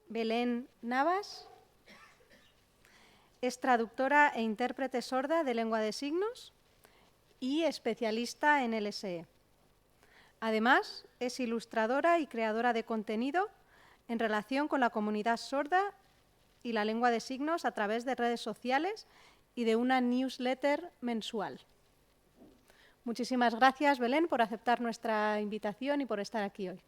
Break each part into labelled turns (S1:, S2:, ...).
S1: Belén Navas es traductora e intérprete sorda de lengua de signos y especialista en LSE. Además, es ilustradora y creadora de contenido en relación con la comunidad sorda y la lengua de signos a través de redes sociales y de una newsletter mensual. Muchísimas gracias, Belén, por aceptar nuestra invitación y por estar aquí hoy.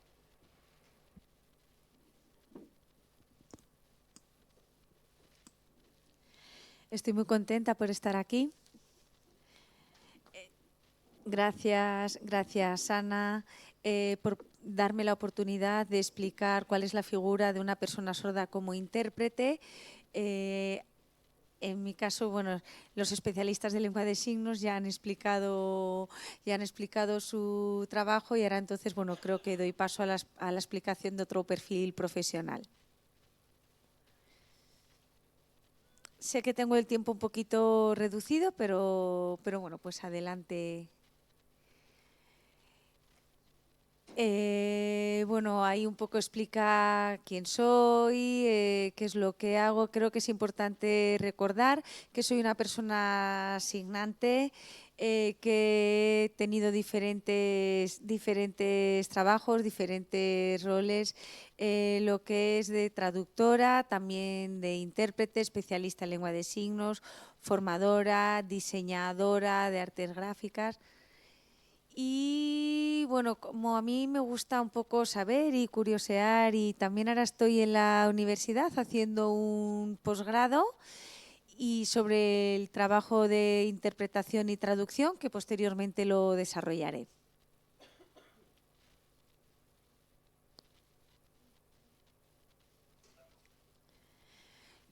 S2: Estoy muy contenta por estar aquí. Gracias Ana, por darme la oportunidad de explicar cuál es la figura de una persona sorda como intérprete. En mi caso, bueno, los especialistas de lengua de signos ya han explicado su trabajo y ahora entonces, bueno, creo que doy paso a la explicación de otro perfil profesional. Sé que tengo el tiempo un poquito reducido, pero bueno, pues adelante. Bueno, ahí un poco explica quién soy, qué es lo que hago. Creo que es importante recordar que soy una persona signante, que he tenido diferentes trabajos, diferentes roles, lo que es de traductora, también de intérprete, especialista en lengua de signos, formadora, diseñadora de artes gráficas. Y bueno, como a mí me gusta un poco saber y curiosear, y también ahora estoy en la universidad haciendo un posgrado y sobre el trabajo de interpretación y traducción, que posteriormente lo desarrollaré.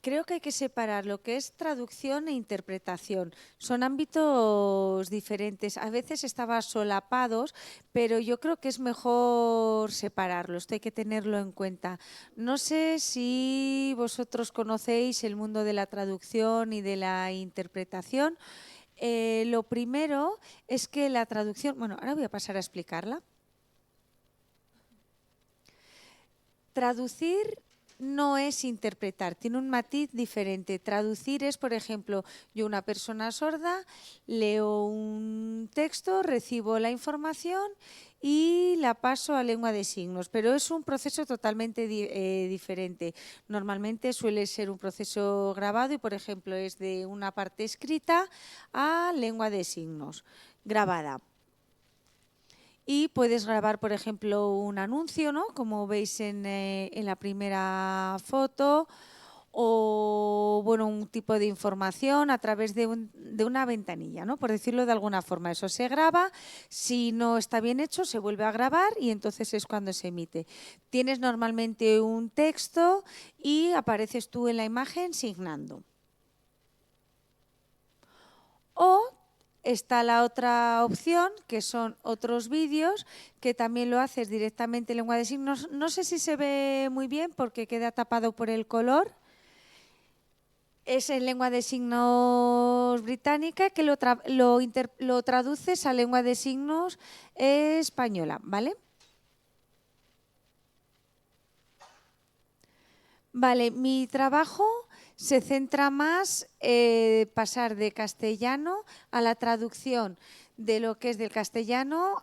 S2: Creo que hay que separar lo que es traducción e interpretación. Son ámbitos diferentes. A veces estaban solapados, pero yo creo que es mejor separarlos. Hay que tenerlo en cuenta. No sé si vosotros conocéis el mundo de la traducción y de la interpretación. Lo primero es que la traducción… Bueno, ahora voy a pasar a explicarla. Traducir no es interpretar, tiene un matiz diferente. Traducir es, por ejemplo, yo, una persona sorda, leo un texto, recibo la información y la paso a lengua de signos, pero es un proceso totalmente diferente. Normalmente suele ser un proceso grabado y, por ejemplo, es de una parte escrita a lengua de signos, grabada. Y puedes grabar, por ejemplo, un anuncio, ¿no? Como veis en la primera foto, o bueno, un tipo de información a través de una ventanilla, ¿no? Por decirlo de alguna forma. Eso se graba, si no está bien hecho se vuelve a grabar y entonces es cuando se emite. Tienes normalmente un texto y apareces tú en la imagen signando. O está la otra opción, que son otros vídeos, que también lo haces directamente en lengua de signos. No sé si se ve muy bien porque queda tapado por el color. Es en lengua de signos británica, que lo traduces a lengua de signos española, ¿vale? Vale, mi trabajo se centra más en pasar de castellano a la traducción de lo que es del castellano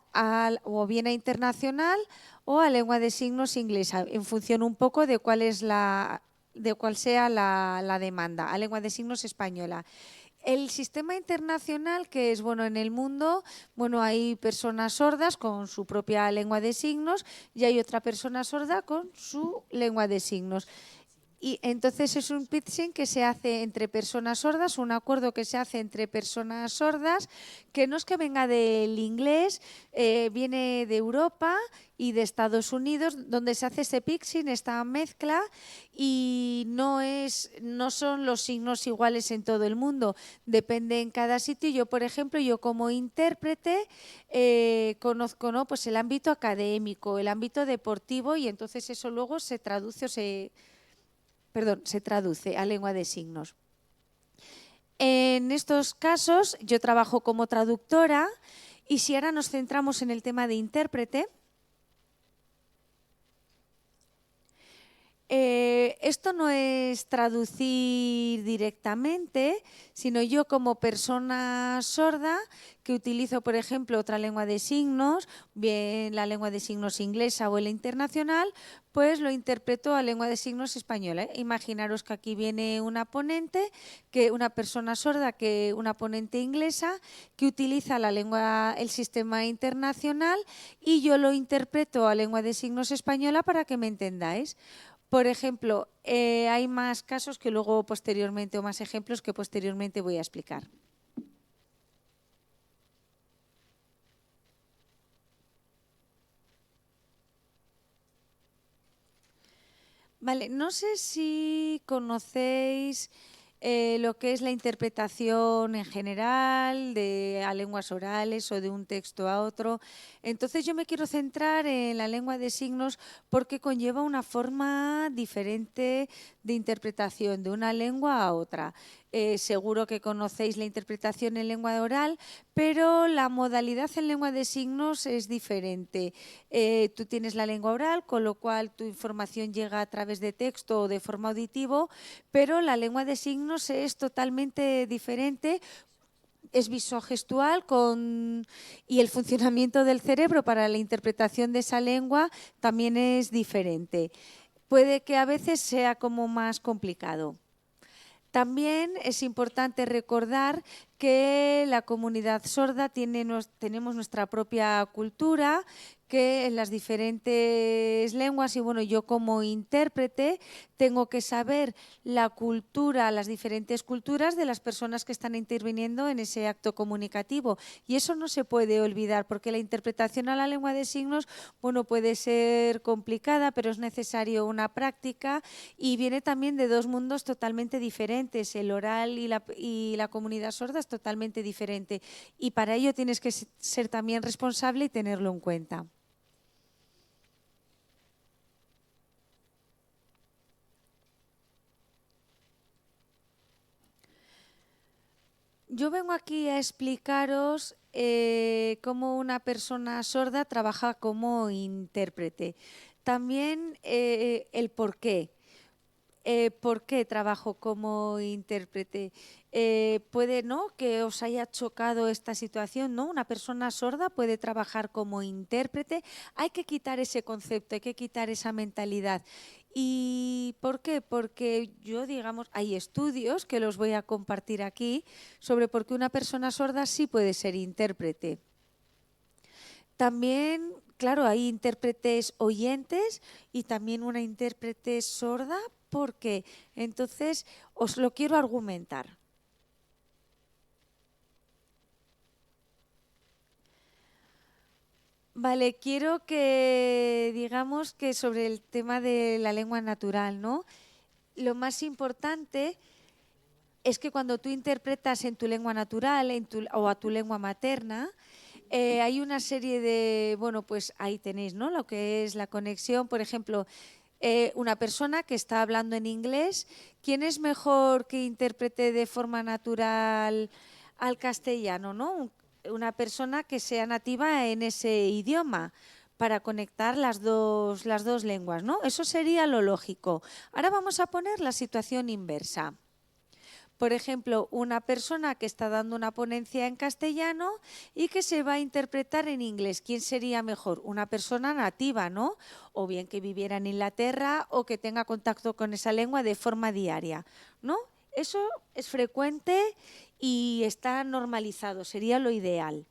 S2: o bien a internacional o a lengua de signos inglesa, en función un poco de cuál sea la demanda, a lengua de signos española. El sistema internacional, que es, bueno, en el mundo, bueno, hay personas sordas con su propia lengua de signos y hay otra persona sorda con su lengua de signos. Y entonces es un pitching que se hace entre personas sordas, un acuerdo que se hace entre personas sordas, que no es que venga del inglés, viene de Europa y de Estados Unidos, donde se hace ese pitching, esta mezcla, y no son los signos iguales en todo el mundo, depende en cada sitio. Yo, por ejemplo, como intérprete conozco, ¿no?, pues el ámbito académico, el ámbito deportivo, y entonces eso luego se traduce se traduce a lengua de signos. En estos casos yo trabajo como traductora, y si ahora nos centramos en el tema de intérprete, Esto no es traducir directamente, sino yo como persona sorda que utilizo, por ejemplo, otra lengua de signos, bien la lengua de signos inglesa o la internacional, pues lo interpreto a lengua de signos española. Imaginaros que aquí viene una ponente, una persona sorda, una ponente inglesa que utiliza la lengua, el sistema internacional, y yo lo interpreto a lengua de signos española para que me entendáis. Por ejemplo, hay más casos que luego posteriormente, o más ejemplos que posteriormente voy a explicar. Vale, no sé si conocéis lo que es la interpretación en general a lenguas orales o de un texto a otro. Entonces yo me quiero centrar en la lengua de signos porque conlleva una forma diferente de interpretación de una lengua a otra. Seguro que conocéis la interpretación en lengua oral, pero la modalidad en lengua de signos es diferente. Tú tienes la lengua oral, con lo cual tu información llega a través de texto o de forma auditivo, pero la lengua de signos es totalmente diferente. Es visogestual y el funcionamiento del cerebro para la interpretación de esa lengua también es diferente. Puede que a veces sea como más complicado. También es importante recordar que la comunidad sorda tenemos nuestra propia cultura, que en las diferentes lenguas, y bueno, yo como intérprete tengo que saber la cultura, las diferentes culturas de las personas que están interviniendo en ese acto comunicativo. Y eso no se puede olvidar, porque la interpretación a la lengua de signos, bueno, puede ser complicada, pero es necesario una práctica y viene también de dos mundos totalmente diferentes. El oral y la comunidad sorda es totalmente diferente. Y para ello tienes que ser también responsable y tenerlo en cuenta. Yo vengo aquí a explicaros cómo una persona sorda trabaja como intérprete. También el por qué. ¿Por qué trabajo como intérprete? Puede, ¿no?, que os haya chocado esta situación, ¿no? Una persona sorda puede trabajar como intérprete. Hay que quitar ese concepto, hay que quitar esa mentalidad. ¿Y por qué? Porque digamos, hay estudios que los voy a compartir aquí sobre por qué una persona sorda sí puede ser intérprete. También, claro, hay intérpretes oyentes y también una intérprete sorda. ¿Por qué? Entonces, os lo quiero argumentar. Vale, quiero que digamos que sobre el tema de la lengua natural, ¿no? Lo más importante es que cuando tú interpretas en tu lengua natural o a tu lengua materna, hay una serie de, bueno, pues ahí tenéis, ¿no?, lo que es la conexión. Por ejemplo, una persona que está hablando en inglés, ¿quién es mejor que interprete de forma natural al castellano, ¿no? Una persona que sea nativa en ese idioma para conectar las dos lenguas, ¿no? Eso sería lo lógico. Ahora vamos a poner la situación inversa. Por ejemplo, una persona que está dando una ponencia en castellano y que se va a interpretar en inglés. ¿Quién sería mejor? Una persona nativa, ¿no? O bien que viviera en Inglaterra o que tenga contacto con esa lengua de forma diaria, ¿no? Eso es frecuente y está normalizado, sería lo ideal.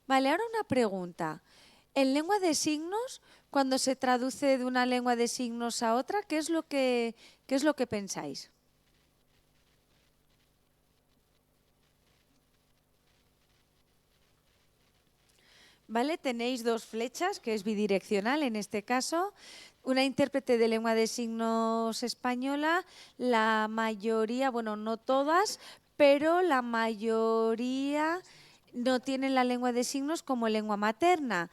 S2: Vale, ahora una pregunta. En lengua de signos, cuando se traduce de una lengua de signos a otra, ¿qué es lo que pensáis? ¿Vale? Tenéis dos flechas, que es bidireccional en este caso. Una intérprete de lengua de signos española, la mayoría, bueno, no todas, pero la mayoría no tienen la lengua de signos como lengua materna.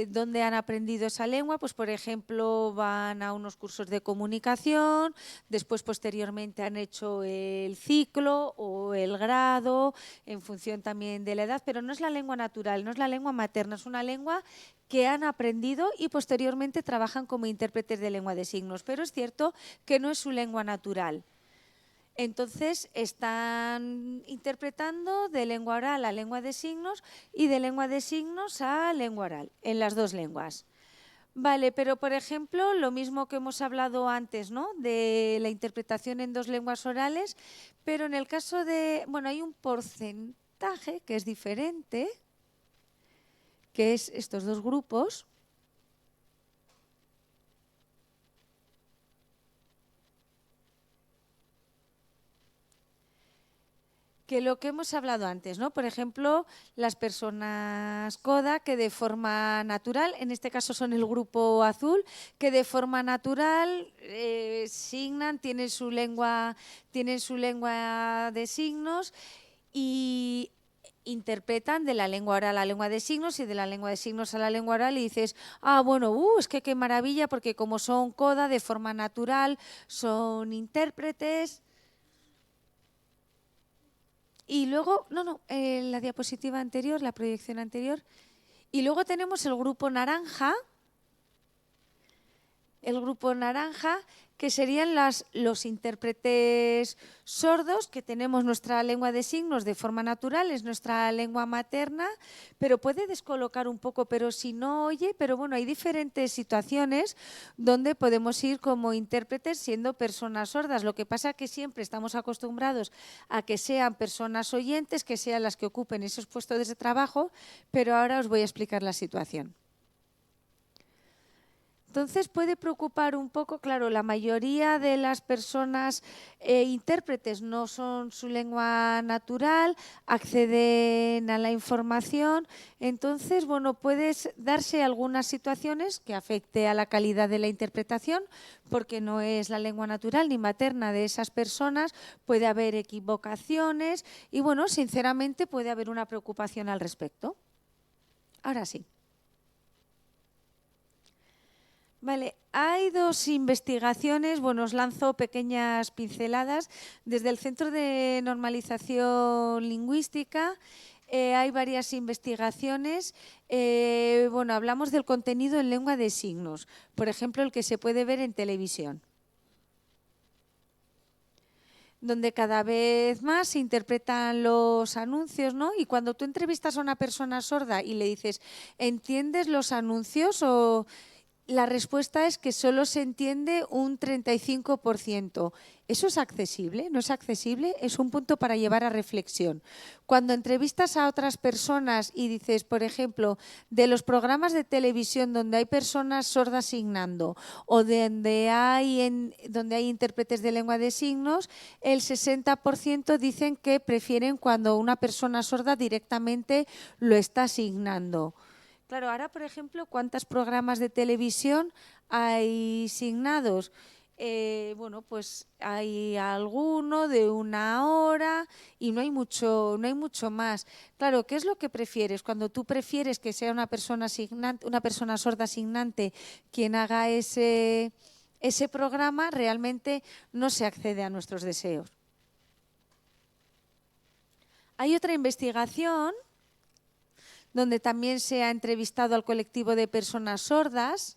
S2: ¿Dónde han aprendido esa lengua? Pues, por ejemplo, van a unos cursos de comunicación, después posteriormente han hecho el ciclo o el grado, en función también de la edad, pero no es la lengua natural, no es la lengua materna, es una lengua que han aprendido y posteriormente trabajan como intérpretes de lengua de signos, pero es cierto que no es su lengua natural. Entonces están interpretando de lengua oral a lengua de signos y de lengua de signos a lengua oral, en las dos lenguas. Vale, pero por ejemplo, lo mismo que hemos hablado antes, ¿no? De la interpretación en dos lenguas orales, pero en el caso de, bueno, hay un porcentaje que es diferente, que es estos dos grupos. Que lo que hemos hablado antes, ¿no? Por ejemplo, las personas CODA que de forma natural, en este caso son el grupo azul, que de forma natural signan, tienen su lengua de signos y interpretan de la lengua oral a la lengua de signos y de la lengua de signos a la lengua oral y dices, ah, bueno, es que qué maravilla, porque como son CODA de forma natural, son intérpretes. Y luego, la diapositiva anterior, la proyección anterior. Y luego tenemos el grupo naranja. El grupo naranja, que serían los intérpretes sordos, que tenemos nuestra lengua de signos de forma natural, es nuestra lengua materna, pero puede descolocar un poco, pero si no oye, pero bueno, hay diferentes situaciones donde podemos ir como intérpretes siendo personas sordas. Lo que pasa es que siempre estamos acostumbrados a que sean personas oyentes, que sean las que ocupen esos puestos de trabajo, pero ahora os voy a explicar la situación. Entonces puede preocupar un poco, claro, la mayoría de las personas intérpretes no son su lengua natural, acceden a la información, entonces, bueno, puede darse algunas situaciones que afecte a la calidad de la interpretación, porque no es la lengua natural ni materna de esas personas, puede haber equivocaciones y, bueno, sinceramente puede haber una preocupación al respecto. Ahora sí. Vale, hay dos investigaciones, bueno, os lanzo pequeñas pinceladas. Desde el Centro de Normalización Lingüística hay varias investigaciones. Bueno, hablamos del contenido en lengua de signos, por ejemplo, el que se puede ver en televisión, donde cada vez más se interpretan los anuncios, ¿no? Y cuando tú entrevistas a una persona sorda y le dices, ¿entiendes los anuncios? O la respuesta es que solo se entiende un 35%. ¿Eso es accesible? ¿No es accesible? Es un punto para llevar a reflexión. Cuando entrevistas a otras personas y dices, por ejemplo, de los programas de televisión donde hay personas sordas signando o donde hay intérpretes de lengua de signos, el 60% dicen que prefieren cuando una persona sorda directamente lo está signando. Claro, ahora, por ejemplo, ¿cuántos programas de televisión hay signados? Bueno, pues hay alguno de 1 hora y no hay mucho más. Claro, ¿qué es lo que prefieres? Cuando tú prefieres que sea una persona sorda signante quien haga ese programa, realmente no se accede a nuestros deseos. Hay otra investigación donde también se ha entrevistado al colectivo de personas sordas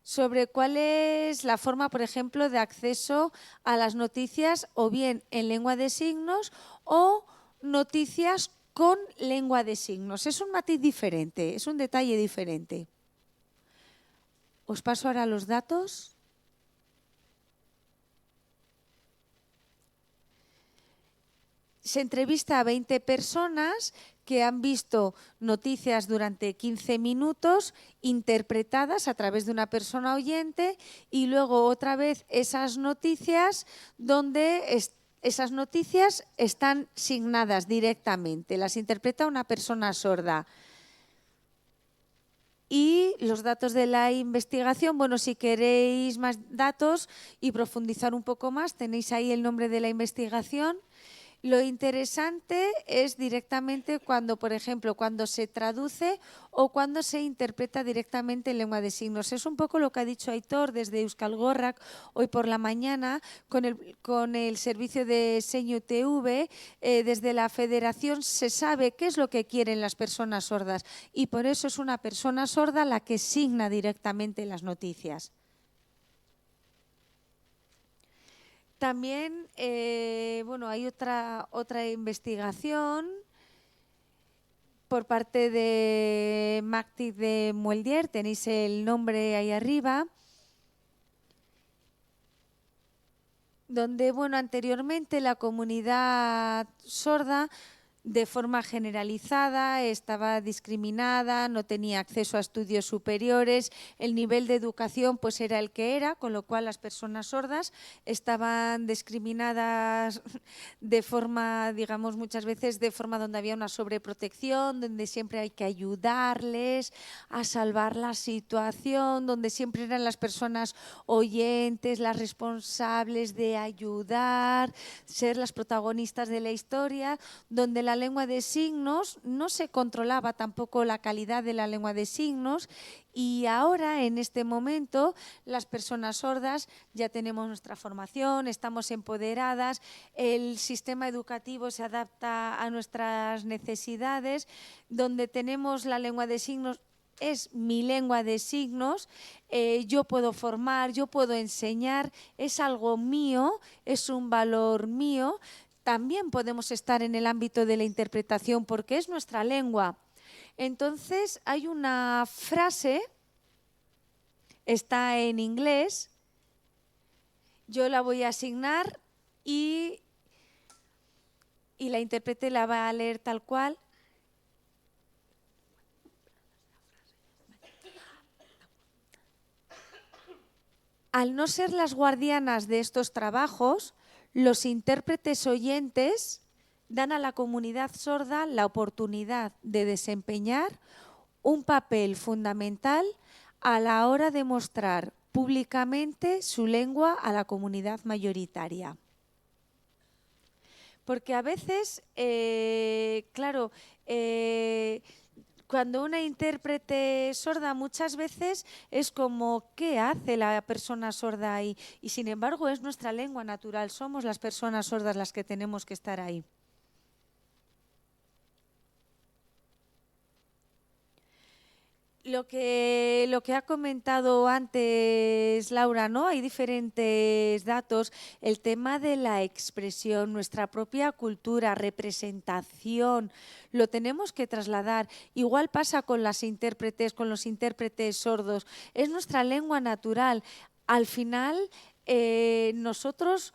S2: sobre cuál es la forma, por ejemplo, de acceso a las noticias o bien en lengua de signos o noticias con lengua de signos. Es un matiz diferente, es un detalle diferente. Os paso ahora los datos. Se entrevista a 20 personas que han visto noticias durante 15 minutos interpretadas a través de una persona oyente y luego otra vez esas noticias donde esas noticias están signadas directamente, las interpreta una persona sorda. Y los datos de la investigación, bueno, si queréis más datos y profundizar un poco más, tenéis ahí el nombre de la investigación. Lo interesante es directamente cuando, por ejemplo, cuando se traduce o cuando se interpreta directamente en lengua de signos. Es un poco lo que ha dicho Aitor desde Euskal Gorrak hoy por la mañana con el servicio de Seño TV. Desde la Federación se sabe qué es lo que quieren las personas sordas y por eso es una persona sorda la que signa directamente las noticias. También, bueno, hay otra investigación por parte de MACTIC de Mueldier, tenéis el nombre ahí arriba, donde, bueno, anteriormente la comunidad sorda de forma generalizada, estaba discriminada, no tenía acceso a estudios superiores, el nivel de educación pues era el que era, con lo cual las personas sordas estaban discriminadas de forma, digamos, muchas veces de forma donde había una sobreprotección, donde siempre hay que ayudarles a salvar la situación, donde siempre eran las personas oyentes, las responsables de ayudar, ser las protagonistas de la historia, donde la lengua de signos no se controlaba tampoco la calidad de la lengua de signos y ahora en este momento las personas sordas ya tenemos nuestra formación, estamos empoderadas, el sistema educativo se adapta a nuestras necesidades, donde tenemos la lengua de signos es mi lengua de signos, yo puedo formar, yo puedo enseñar, es algo mío, es un valor mío. También podemos estar en el ámbito de la interpretación porque es nuestra lengua. Entonces hay una frase, está en inglés, yo la voy a asignar y la intérprete la va a leer tal cual. Al no ser las guardianas de estos trabajos, los intérpretes oyentes dan a la comunidad sorda la oportunidad de desempeñar un papel fundamental a la hora de mostrar públicamente su lengua a la comunidad mayoritaria. Porque a veces, claro, cuando una intérprete sorda muchas veces es como ¿qué hace la persona sorda ahí? Y sin embargo es nuestra lengua natural, somos las personas sordas las que tenemos que estar ahí. Lo que ha comentado antes Laura, ¿no? Hay diferentes datos. El tema de la expresión, nuestra propia cultura, representación, lo tenemos que trasladar. Igual pasa con las intérpretes, con los intérpretes sordos. Es nuestra lengua natural. Al final, nosotros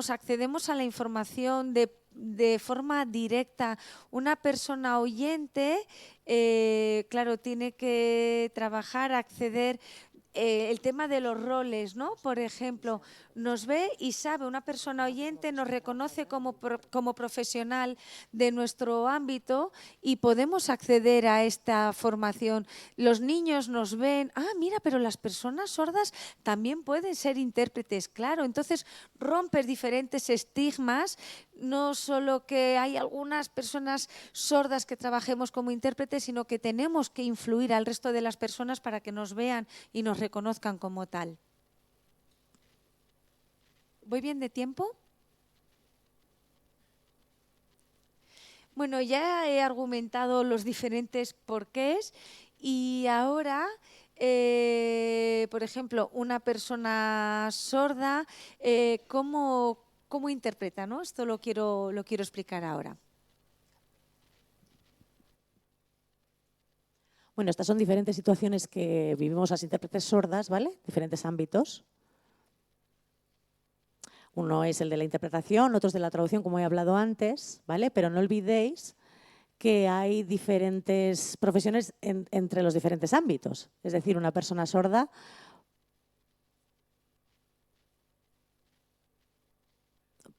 S2: accedemos a la información de forma directa. Una persona oyente, claro, tiene que trabajar, acceder. El tema de los roles, ¿no? Por ejemplo, nos ve y sabe, una persona oyente nos reconoce como profesional de nuestro ámbito y podemos acceder a esta formación. Los niños nos ven, mira, pero las personas sordas también pueden ser intérpretes, claro. Entonces, rompes diferentes estigmas, no solo que hay algunas personas sordas que trabajemos como intérpretes, sino que tenemos que influir al resto de las personas para que nos vean y nos reconozcan como tal. ¿Voy bien de tiempo? Bueno, ya he argumentado los diferentes porqués y ahora, por ejemplo, una persona sorda, ¿cómo interpreta, ¿no? Esto lo quiero explicar ahora.
S3: Bueno, estas son diferentes situaciones que vivimos las intérpretes sordas, ¿vale? Diferentes ámbitos. Uno es el de la interpretación, otro es de la traducción, como he hablado antes, ¿vale? Pero no olvidéis que hay diferentes profesiones entre los diferentes ámbitos. Es decir, una persona sorda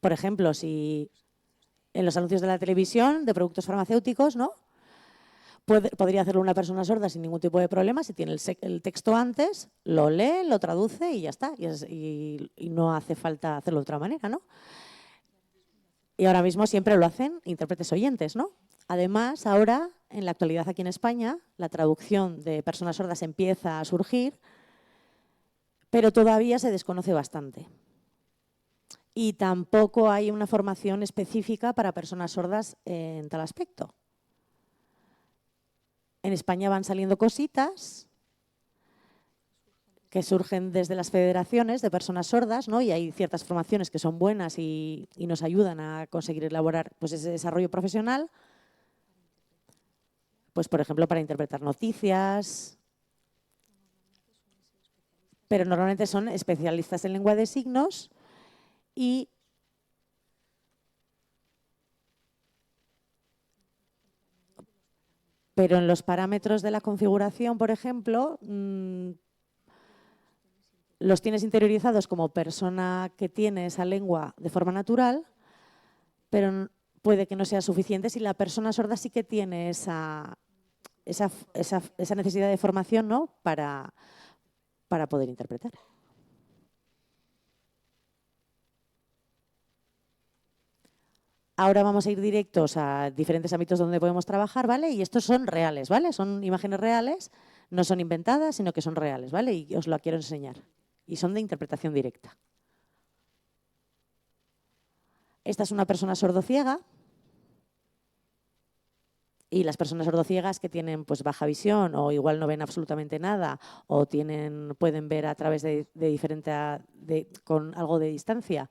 S3: por ejemplo, si en los anuncios de la televisión de productos farmacéuticos, ¿no? Podría hacerlo una persona sorda sin ningún tipo de problema, si tiene el texto antes, lo lee, lo traduce y ya está. Y no hace falta hacerlo de otra manera, ¿no? Y ahora mismo siempre lo hacen intérpretes oyentes, ¿no? Además, ahora, en la actualidad aquí en España, la traducción de personas sordas empieza a surgir, pero todavía se desconoce bastante. Y tampoco hay una formación específica para personas sordas en tal aspecto. En España van saliendo cositas que surgen desde las federaciones de personas sordas, ¿no? Y hay ciertas formaciones que son buenas y nos ayudan a conseguir elaborar pues, ese desarrollo profesional. Pues, por ejemplo, para interpretar noticias, pero normalmente son especialistas en lengua de signos pero en los parámetros de la configuración, por ejemplo, los tienes interiorizados como persona que tiene esa lengua de forma natural, pero puede que no sea suficiente si la persona sorda sí que tiene esa necesidad de formación, ¿no? para poder interpretar. Ahora vamos a ir directos a diferentes ámbitos donde podemos trabajar, ¿vale? Y estos son reales, ¿vale? Son imágenes reales, no son inventadas, sino que son reales, ¿vale? Y os lo quiero enseñar. Y son de interpretación directa. Esta es una persona sordociega. Y las personas sordociegas que tienen pues, baja visión o igual no ven absolutamente nada o pueden ver a través con algo de distancia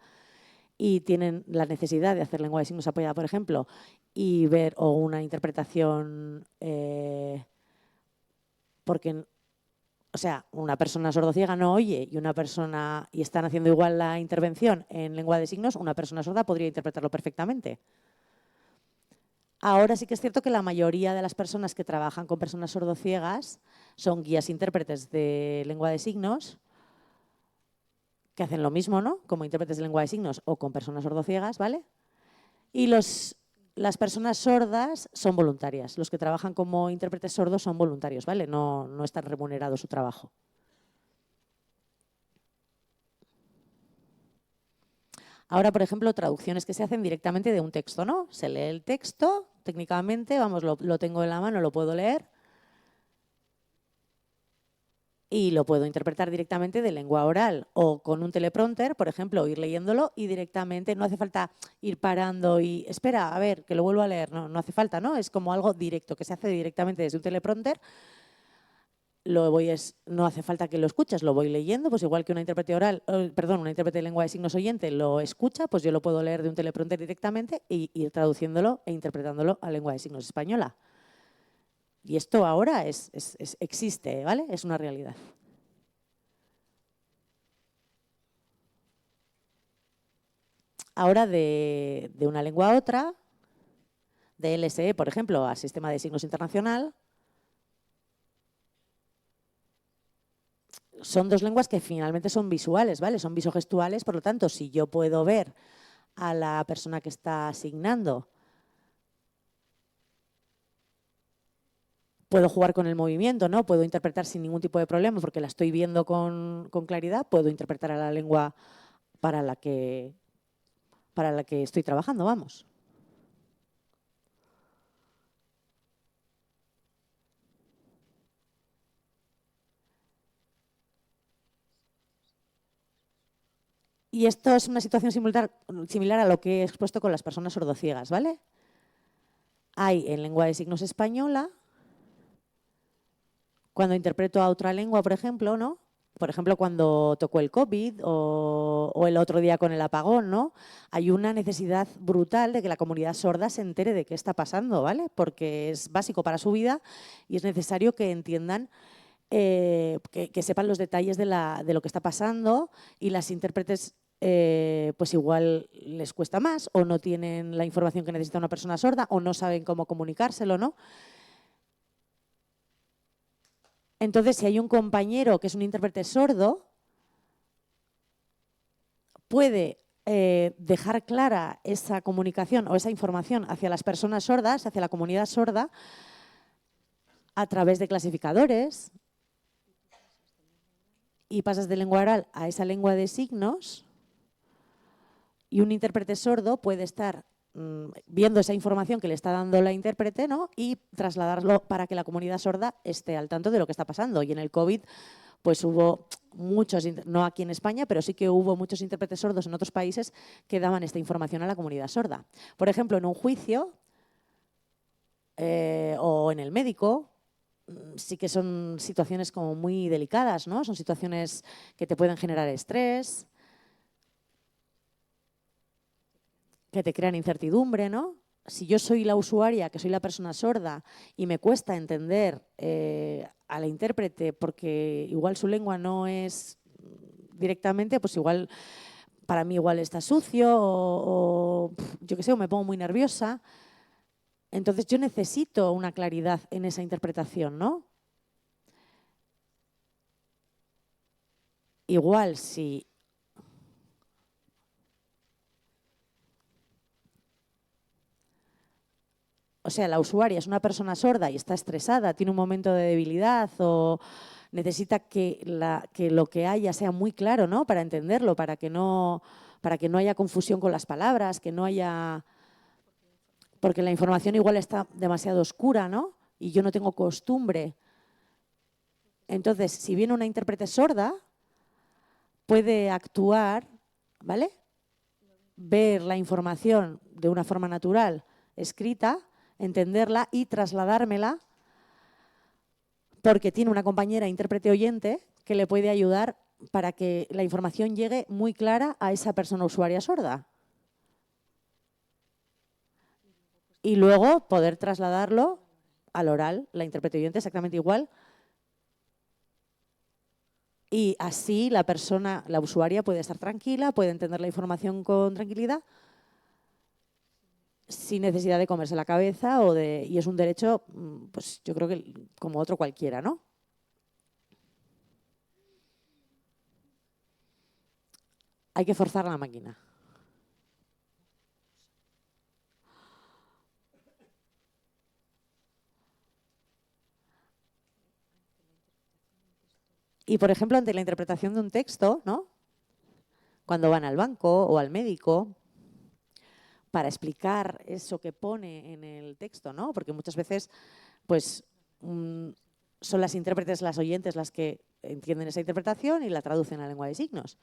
S3: y tienen la necesidad de hacer lengua de signos apoyada, por ejemplo, y ver o una interpretación porque, o sea, una persona sordociega no oye y están haciendo igual la intervención en lengua de signos, una persona sorda podría interpretarlo perfectamente. Ahora sí que es cierto que la mayoría de las personas que trabajan con personas sordociegas son guías intérpretes de lengua de signos, que hacen lo mismo, ¿no? Como intérpretes de lengua de signos o con personas sordociegas, ¿vale? Y las personas sordas son voluntarias. Los que trabajan como intérpretes sordos son voluntarios, ¿vale? No están remunerado su trabajo. Ahora, por ejemplo, traducciones que se hacen directamente de un texto, ¿no? Se lee el texto, técnicamente, vamos, lo tengo en la mano, lo puedo leer y lo puedo interpretar directamente de lengua oral o con un teleprompter, por ejemplo, ir leyéndolo y directamente, no hace falta ir parando y espera, a ver, que lo vuelvo a leer, no hace falta, ¿no? Es como algo directo, que se hace directamente desde un teleprompter. No hace falta que lo escuches, lo voy leyendo, pues igual que una intérprete una intérprete de lengua de signos oyente lo escucha, pues yo lo puedo leer de un teleprompter directamente e ir traduciéndolo e interpretándolo a lengua de signos española. Y esto ahora existe, ¿vale? Es una realidad. Ahora de una lengua a otra, de LSE, por ejemplo, a Sistema de Signos Internacional, son dos lenguas que finalmente son visuales, ¿vale? Son visogestuales, por lo tanto, si yo puedo ver a la persona que está asignando, puedo jugar con el movimiento, ¿no? Puedo interpretar sin ningún tipo de problema porque la estoy viendo con claridad, puedo interpretar a la lengua para la que estoy trabajando, vamos. Y esto es una situación similar a lo que he expuesto con las personas sordociegas, ¿vale? Hay en lengua de signos española, cuando interpreto a otra lengua, por ejemplo, ¿no? Por ejemplo, cuando tocó el COVID o el otro día con el apagón, ¿no? Hay una necesidad brutal de que la comunidad sorda se entere de qué está pasando, ¿vale? Porque es básico para su vida y es necesario que entiendan, que sepan los detalles de lo que está pasando y las intérpretes pues igual les cuesta más o no tienen la información que necesita una persona sorda o no saben cómo comunicárselo, ¿no? Entonces, si hay un compañero que es un intérprete sordo, puede dejar clara esa comunicación o esa información hacia las personas sordas, hacia la comunidad sorda, a través de clasificadores y pasas de lengua oral a esa lengua de signos y un intérprete sordo puede estar viendo esa información que le está dando la intérprete, ¿no? Y trasladarlo para que la comunidad sorda esté al tanto de lo que está pasando. Y en el COVID pues hubo muchos, no aquí en España, pero sí que hubo muchos intérpretes sordos en otros países que daban esta información a la comunidad sorda. Por ejemplo, en un juicio o en el médico, sí que son situaciones como muy delicadas, ¿no? Son situaciones que te pueden generar estrés, que te crean incertidumbre, ¿no? Si yo soy la usuaria, que soy la persona sorda y me cuesta entender a la intérprete porque igual su lengua no es directamente, pues igual para mí igual está sucio o yo qué sé, o me pongo muy nerviosa. Entonces yo necesito una claridad en esa interpretación, ¿no? Igual si o sea, la usuaria es una persona sorda y está estresada, tiene un momento de debilidad o necesita que lo que haya sea muy claro, ¿no? Para entenderlo, para que no haya confusión con las palabras, que no haya… Porque la información igual está demasiado oscura, ¿no? Y yo no tengo costumbre. Entonces, si viene una intérprete sorda, puede actuar, ¿vale? Ver la información de una forma natural, escrita, entenderla y trasladármela porque tiene una compañera intérprete oyente que le puede ayudar para que la información llegue muy clara a esa persona usuaria sorda. Y luego poder trasladarlo al oral, la intérprete oyente exactamente igual. Y así la persona, la usuaria puede estar tranquila, puede entender la información con tranquilidad sin necesidad de comerse la cabeza y es un derecho, pues yo creo que como otro cualquiera, ¿no? Hay que forzar la máquina. Y, por ejemplo, ante la interpretación de un texto, ¿no? Cuando van al banco o al médico, para explicar eso que pone en el texto, ¿no? Porque muchas veces, pues, son las intérpretes, las oyentes, las que entienden esa interpretación y la traducen a lengua de signos.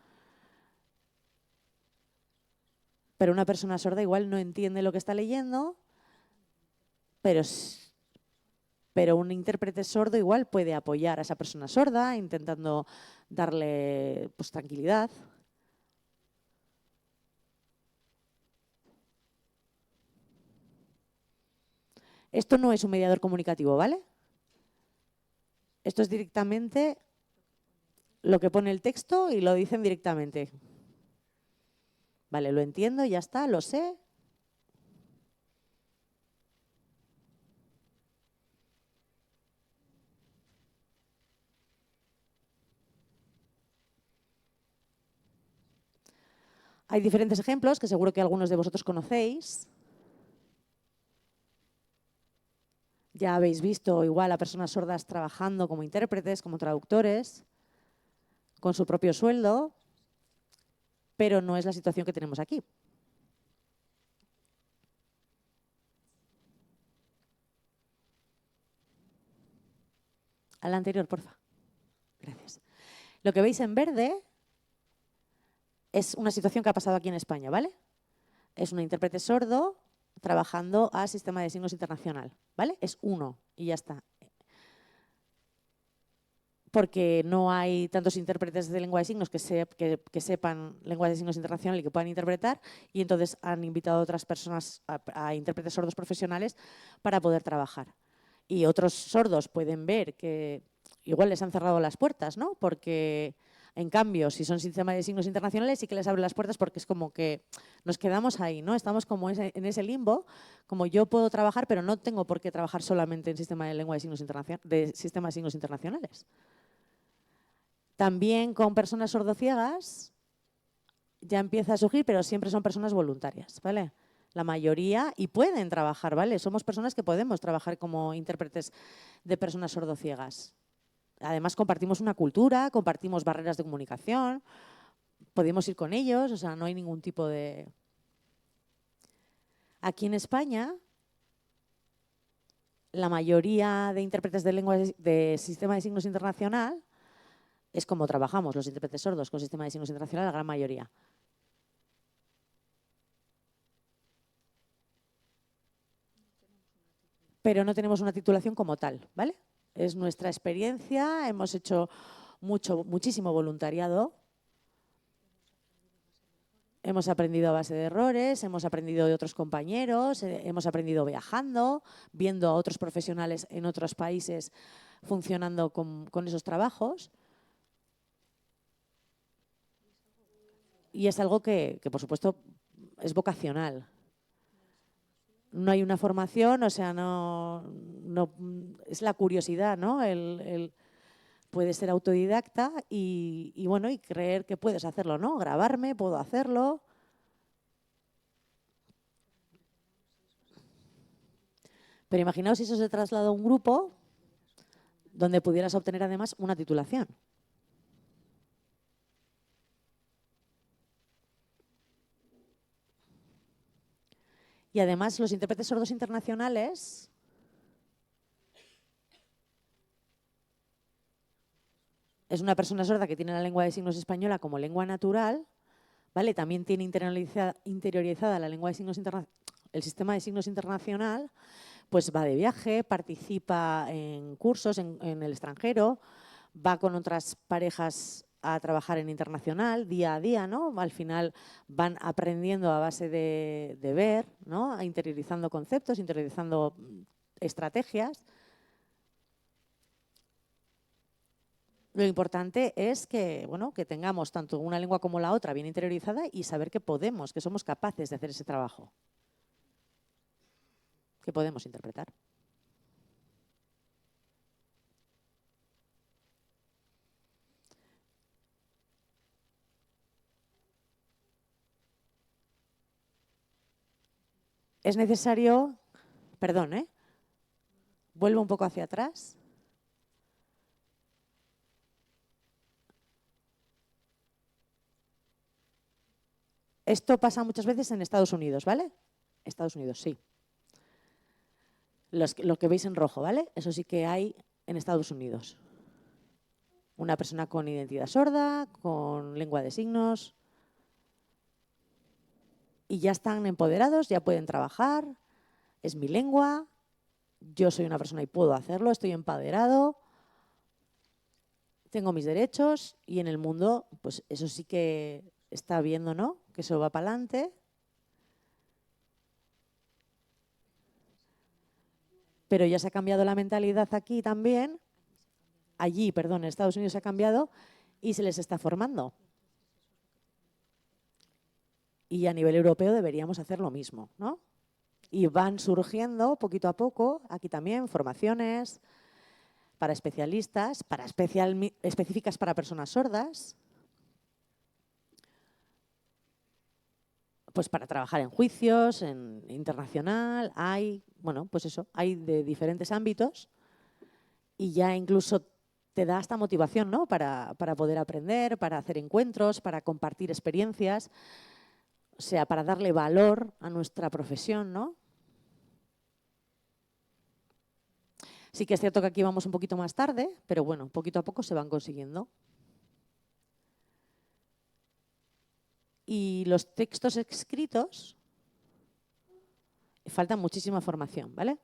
S3: Pero una persona sorda igual no entiende lo que está leyendo, pero un intérprete sordo igual puede apoyar a esa persona sorda intentando darle, pues, tranquilidad. Esto no es un mediador comunicativo, ¿vale? Esto es directamente lo que pone el texto y lo dicen directamente. Vale, lo entiendo, ya está, lo sé. Hay diferentes ejemplos que seguro que algunos de vosotros conocéis. Ya habéis visto igual a personas sordas trabajando como intérpretes, como traductores, con su propio sueldo, pero no es la situación que tenemos aquí. A la anterior, porfa. Gracias. Lo que veis en verde es una situación que ha pasado aquí en España, ¿vale? Es un intérprete sordo trabajando a Sistema de Signos Internacional, ¿vale? Es uno y ya está. Porque no hay tantos intérpretes de lengua de signos que sepan lengua de signos internacional y que puedan interpretar, y entonces han invitado a otras personas, a intérpretes sordos profesionales, para poder trabajar. Y otros sordos pueden ver que igual les han cerrado las puertas, ¿no? Porque, en cambio, si son sistemas de signos internacionales, sí que les abren las puertas porque es como que nos quedamos ahí, ¿no? Estamos como en ese limbo, como yo puedo trabajar, pero no tengo por qué trabajar solamente en sistema de lengua de signos sistema de signos internacionales. También con personas sordociegas ya empieza a surgir, pero siempre son personas voluntarias, ¿vale? La mayoría, y pueden trabajar, ¿vale? Somos personas que podemos trabajar como intérpretes de personas sordociegas. Además, compartimos una cultura, compartimos barreras de comunicación, podemos ir con ellos, o sea, no hay ningún tipo de… Aquí en España, la mayoría de intérpretes de lengua de sistema de signos internacional es como trabajamos los intérpretes sordos con sistema de signos internacional, la gran mayoría. Pero no tenemos una titulación como tal, ¿vale? Es nuestra experiencia, hemos hecho muchísimo voluntariado. Hemos aprendido a base de errores, hemos aprendido de otros compañeros, hemos aprendido viajando, viendo a otros profesionales en otros países funcionando con esos trabajos. Y es algo que, por supuesto, es vocacional. No hay una formación, o sea, no es la curiosidad, ¿no? Puedes ser autodidacta y, bueno, y creer que puedes hacerlo, ¿no? Grabarme, puedo hacerlo. Pero imaginaos si eso se traslada a un grupo donde pudieras obtener además una titulación. Y además los intérpretes sordos internacionales es una persona sorda que tiene la lengua de signos española como lengua natural, ¿vale? También tiene interiorizada la lengua de signos el sistema de signos internacional, pues va de viaje, participa en cursos en el extranjero, va con otras parejas a trabajar en internacional día a día, ¿no? Al final van aprendiendo a base de ver, ¿no? Interiorizando conceptos, interiorizando estrategias. Lo importante es que, bueno, que tengamos tanto una lengua como la otra bien interiorizada y saber que podemos, que somos capaces de hacer ese trabajo, que podemos interpretar. Es necesario, perdón, vuelvo un poco hacia atrás. Esto pasa muchas veces en Estados Unidos, ¿vale? Estados Unidos, sí. Lo que veis en rojo, ¿vale? Eso sí que hay en Estados Unidos. Una persona con identidad sorda, con lengua de signos. Y ya están empoderados, ya pueden trabajar. Es mi lengua. Yo soy una persona y puedo hacerlo. Estoy empoderado. Tengo mis derechos. Y en el mundo, pues eso sí que está viendo, ¿no? Que eso va para adelante. Pero ya se ha cambiado la mentalidad aquí también. Allí, perdón, en Estados Unidos se ha cambiado y se les está formando. Y a nivel europeo deberíamos hacer lo mismo, ¿no? Y van surgiendo poquito a poco, aquí también, formaciones para especialistas, específicas para personas sordas, pues para trabajar en juicios, en internacional, hay, bueno, pues eso, hay de diferentes ámbitos y ya incluso te da hasta motivación, ¿no? Para poder aprender, para hacer encuentros, para compartir experiencias, o sea, para darle valor a nuestra profesión, ¿no? Sí que es cierto que aquí vamos un poquito más tarde, pero bueno, poquito a poco se van consiguiendo. Y los textos escritos, falta muchísima formación, ¿vale?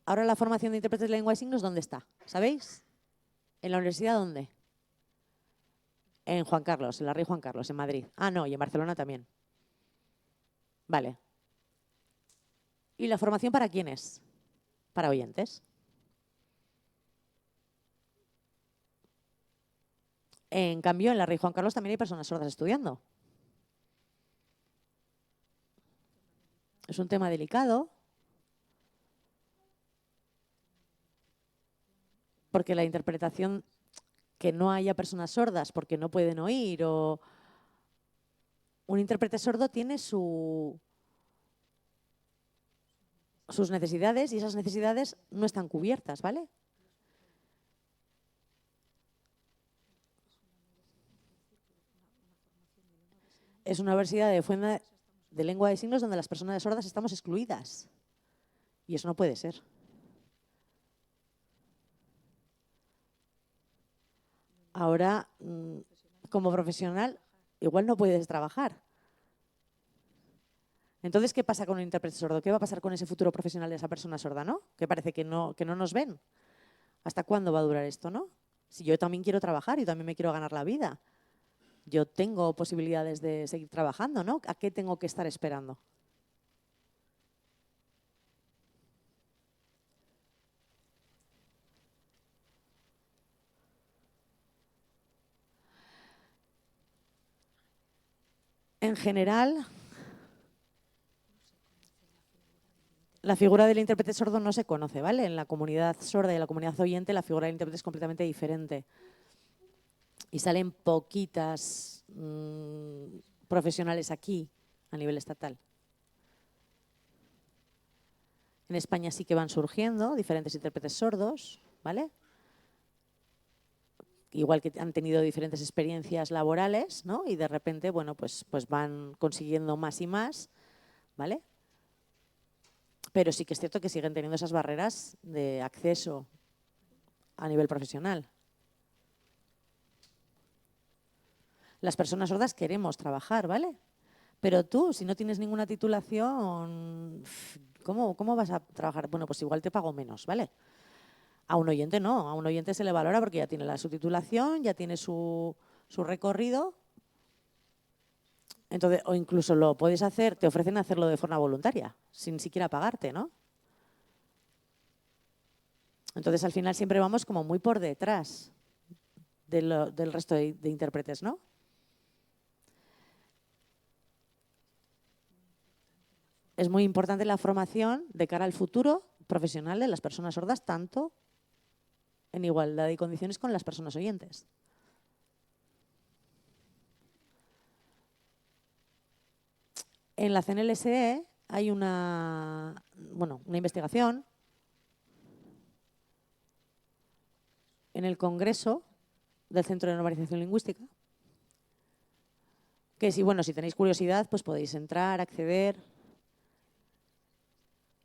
S3: Ahora la formación de intérpretes de lengua de signos, ¿dónde está? ¿Sabéis? ¿En la universidad dónde? En Juan Carlos, en la Rey Juan Carlos, en Madrid. Ah, no, y en Barcelona también. Vale. ¿Y la formación para quién es? Para oyentes. En cambio, en la Rey Juan Carlos también hay personas sordas estudiando. Es un tema delicado porque la interpretación, que no haya personas sordas porque no pueden oír o un intérprete sordo tiene sus necesidades y esas necesidades no están cubiertas, ¿vale? Es una universidad de de lengua de signos donde las personas sordas estamos excluidas. Y eso no puede ser. Ahora, como profesional, igual no puedes trabajar. Entonces, ¿qué pasa con un intérprete sordo? ¿Qué va a pasar con ese futuro profesional de esa persona sorda, no? Que parece que no nos ven. ¿Hasta cuándo va a durar esto, no? Si yo también quiero trabajar, yo también me quiero ganar la vida. Yo tengo posibilidades de seguir trabajando, ¿no? ¿A qué tengo que estar esperando? En general, la figura del intérprete sordo no se conoce, ¿vale? En la comunidad sorda y en la comunidad oyente la figura del intérprete es completamente diferente. Y salen poquitas profesionales aquí a nivel estatal. En España sí que van surgiendo diferentes intérpretes sordos, ¿vale? Igual que han tenido diferentes experiencias laborales, ¿no? Y de repente, bueno, pues van consiguiendo más y más, ¿vale? Pero sí que es cierto que siguen teniendo esas barreras de acceso a nivel profesional. Las personas sordas queremos trabajar, ¿vale? Pero tú, si no tienes ninguna titulación, ¿cómo vas a trabajar? Bueno, pues igual te pago menos, ¿vale? A un oyente no, a un oyente se le valora porque ya tiene su titulación, ya tiene su recorrido. Entonces, o incluso lo puedes hacer, te ofrecen hacerlo de forma voluntaria, sin siquiera pagarte, ¿no? Entonces, al final siempre vamos como muy por detrás del resto de intérpretes, ¿no? Es muy importante la formación de cara al futuro profesional de las personas sordas, tanto en igualdad de condiciones con las personas oyentes. En la CNLSE hay una investigación en el Congreso del Centro de Normalización Lingüística, que si tenéis curiosidad, pues podéis entrar, acceder.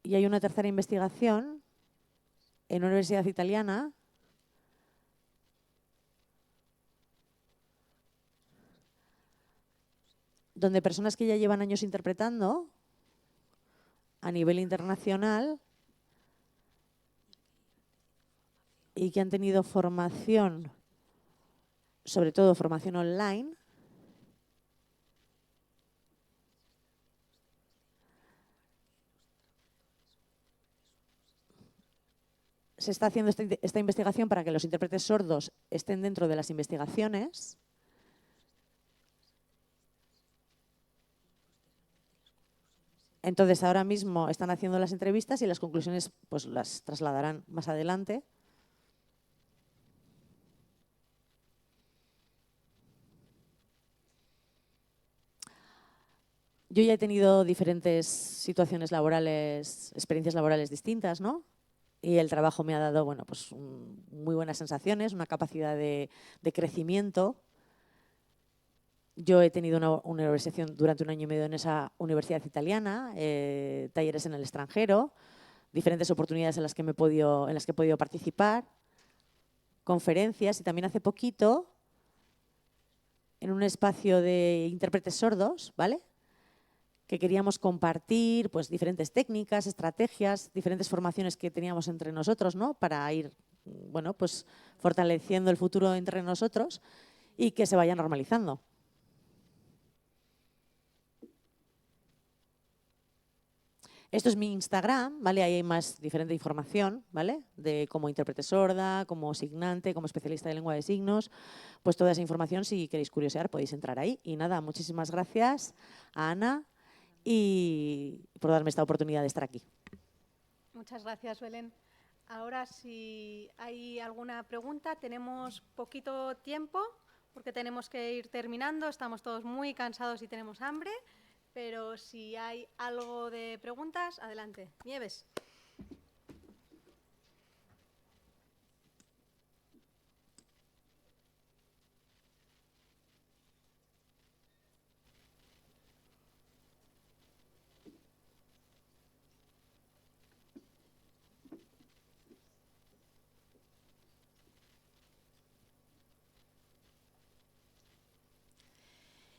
S3: Y hay una tercera investigación en una universidad italiana donde personas que ya llevan años interpretando a nivel internacional y que han tenido formación, sobre todo formación online, se está haciendo esta investigación para que los intérpretes sordos estén dentro de las investigaciones. Entonces, ahora mismo están haciendo las entrevistas y las conclusiones pues las trasladarán más adelante. Yo ya he tenido diferentes situaciones laborales, experiencias laborales distintas, ¿no? Y el trabajo me ha dado, muy buenas sensaciones, una capacidad de crecimiento. Yo he tenido una universización durante 1 año y medio en esa universidad italiana, talleres en el extranjero, diferentes oportunidades en las que he podido participar, conferencias y también hace poquito en un espacio de intérpretes sordos, ¿vale? Que queríamos compartir pues diferentes técnicas, estrategias, diferentes formaciones que teníamos entre nosotros, ¿no? Para ir fortaleciendo el futuro entre nosotros y que se vaya normalizando. Esto es mi Instagram, ¿vale? Ahí hay más diferente información, ¿vale? De como intérprete sorda, como signante, como especialista de lengua de signos. Pues toda esa información, si queréis curiosear, podéis entrar ahí. Y nada, muchísimas gracias a Ana y por darme esta oportunidad de estar aquí.
S1: Muchas gracias, Belén. Ahora, si hay alguna pregunta, tenemos poquito tiempo porque tenemos que ir terminando. Estamos todos muy cansados y tenemos hambre. Pero si hay algo de preguntas, adelante. Nieves.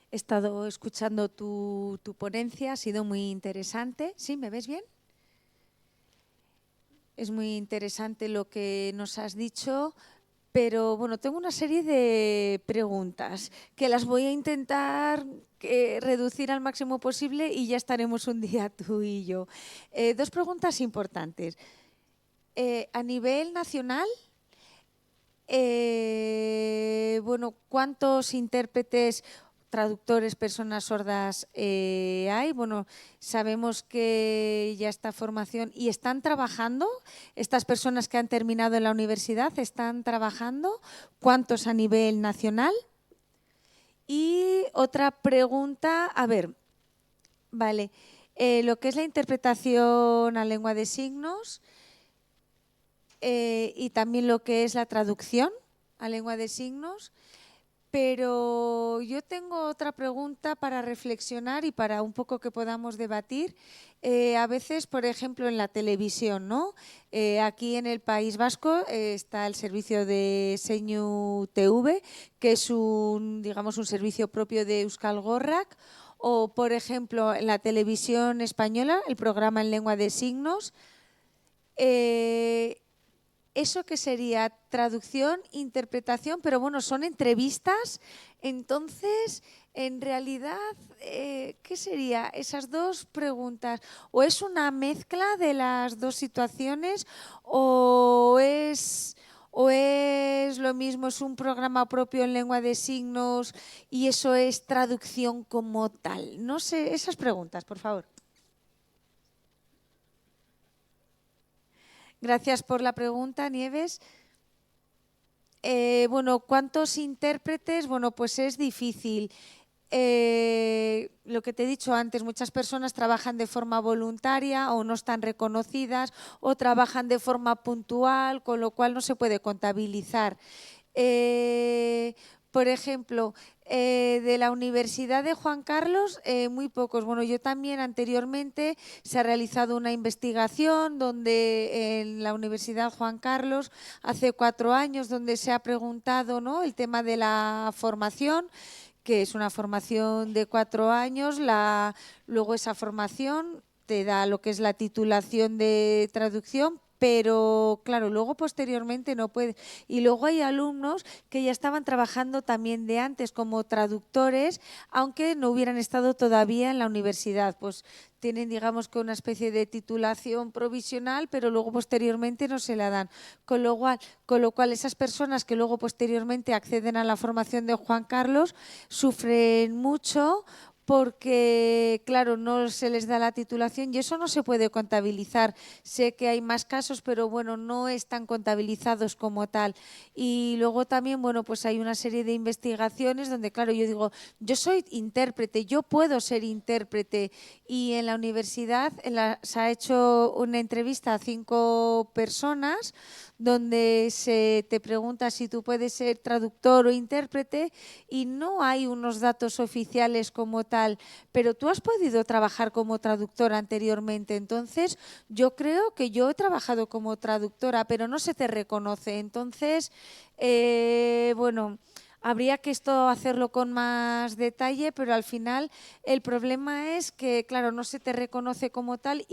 S2: He estado escuchando tu ponencia, ha sido muy interesante. ¿Sí? ¿Me ves bien? Es muy interesante lo que nos has dicho, pero bueno, tengo una serie de preguntas que las voy a intentar reducir al máximo posible y ya estaremos un día tú y yo. Dos preguntas importantes. A nivel nacional, bueno, ¿cuántos intérpretes, traductores, personas sordas hay? Bueno, sabemos que ya está formación y están trabajando. Estas personas que han terminado en la universidad están trabajando. ¿Cuántos a nivel nacional? Y otra pregunta, a ver, vale, lo que es la interpretación a lengua de signos. Y también lo que es la traducción a lengua de signos. Pero yo tengo otra pregunta para reflexionar y para un poco que podamos debatir. A veces, por ejemplo, en la televisión, ¿no? Aquí en el País Vasco está el servicio de Seinu TV, que es digamos, un servicio propio de Euskal Gorrak. O, por ejemplo, en la televisión española, el programa en lengua de signos. ¿Eso qué sería? Traducción, interpretación, pero bueno, son entrevistas. Entonces, en realidad, ¿qué sería? Esas dos preguntas. ¿O es una mezcla de las dos situaciones o es lo mismo, es un programa propio en lengua de signos y eso es traducción como tal? No sé, esas preguntas, por favor. Gracias por la pregunta, Nieves. Bueno, ¿cuántos intérpretes? Bueno, pues es difícil. Lo que te he dicho antes, muchas personas trabajan de forma voluntaria o no están reconocidas o trabajan de forma puntual, con lo cual no se puede contabilizar. Por ejemplo, de la Universidad de Juan Carlos, muy pocos. Bueno, yo también anteriormente se ha realizado una investigación donde en la Universidad Juan Carlos, hace 4 años, donde se ha preguntado, ¿no?, el tema de la formación, que es una formación de 4 años. Luego esa formación te da lo que es la titulación de traducción, pero claro, luego posteriormente no puede. Y luego hay alumnos que ya estaban trabajando también de antes como traductores, aunque no hubieran estado todavía en la universidad. Pues tienen, digamos, que una especie de titulación provisional, pero luego posteriormente no se la dan. Con lo cual esas personas que luego posteriormente acceden a la formación de Juan Carlos sufren mucho, porque, claro, no se les da la titulación y eso no se puede contabilizar. Sé que hay más casos, pero bueno, no están contabilizados como tal. Y luego también, bueno, pues hay una serie de investigaciones donde, claro, yo digo, yo soy intérprete, yo puedo ser intérprete. Y en la universidad se ha hecho una entrevista a 5 personas donde se te pregunta si tú puedes ser traductor o intérprete y no hay unos datos oficiales como tal, pero tú has podido trabajar como traductora anteriormente. Entonces, yo creo que yo he trabajado como traductora, pero no se te reconoce. Entonces, bueno, habría que esto hacerlo con más detalle, pero al final el problema es que, claro, no se te reconoce como tal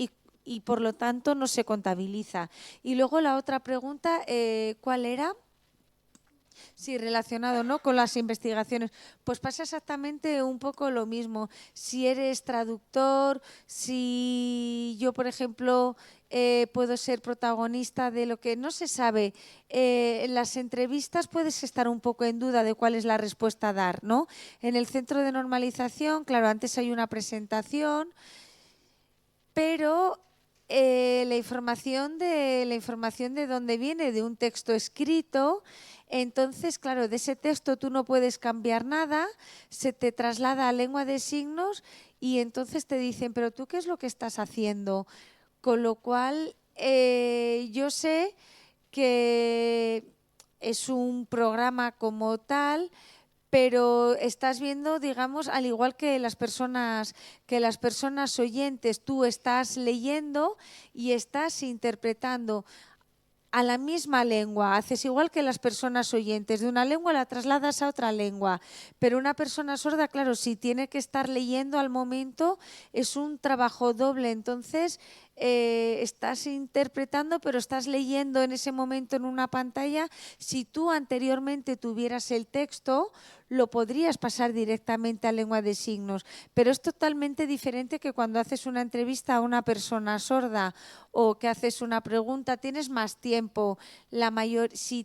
S2: y por lo tanto no se contabiliza. Y luego la otra pregunta, ¿cuál era? Sí, relacionado, ¿no?, con las investigaciones. Pues pasa exactamente un poco lo mismo. Si eres traductor, si yo, por ejemplo, puedo ser protagonista de lo que no se sabe. En las entrevistas puedes estar un poco en duda de cuál es la respuesta a dar, ¿no? En el centro de normalización, claro, antes hay una presentación, pero la información de dónde viene, de un texto escrito. Entonces, claro, de ese texto tú no puedes cambiar nada, se te traslada a lengua de signos y entonces te dicen, pero tú ¿qué es lo que estás haciendo? Con lo cual, yo sé que es un programa como tal, pero estás viendo, digamos, al igual que las personas oyentes, tú estás leyendo y estás interpretando. a la misma lengua, haces igual que las personas oyentes, de una lengua la trasladas a otra lengua, pero una persona sorda, claro, si tiene que estar leyendo al momento, es un trabajo doble, entonces estás interpretando, pero estás leyendo en ese momento en una pantalla. Si tú anteriormente tuvieras el texto, lo podrías pasar directamente a lengua de signos, pero es totalmente diferente que cuando haces una entrevista a una persona sorda o que haces una pregunta, tienes más tiempo. Si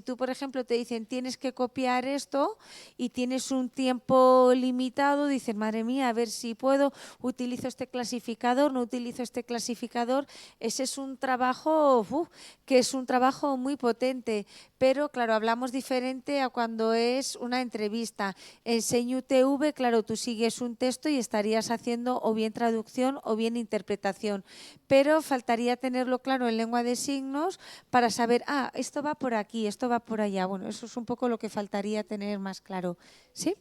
S2: tú, por ejemplo, te dicen tienes que copiar esto y tienes un tiempo limitado, dices, madre mía, a ver si puedo, utilizo este clasificador, no utilizo este clasificador. Ese es un trabajo que es un trabajo muy potente, pero claro, hablamos diferente a cuando es una entrevista. En Señu UTV, claro, tú sigues un texto y estarías haciendo o bien traducción o bien interpretación, pero faltaría tenerlo claro en lengua de signos para saber, esto va por aquí, esto va por allá. Bueno, eso es un poco lo que faltaría tener más claro. ¿Sí?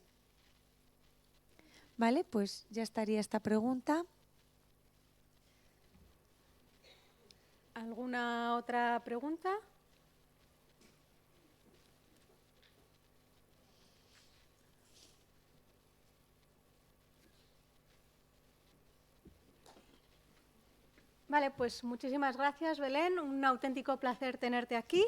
S2: Vale, pues ya estaría esta pregunta.
S1: ¿Alguna otra pregunta? Vale, pues muchísimas gracias, Belén. Un auténtico placer tenerte aquí.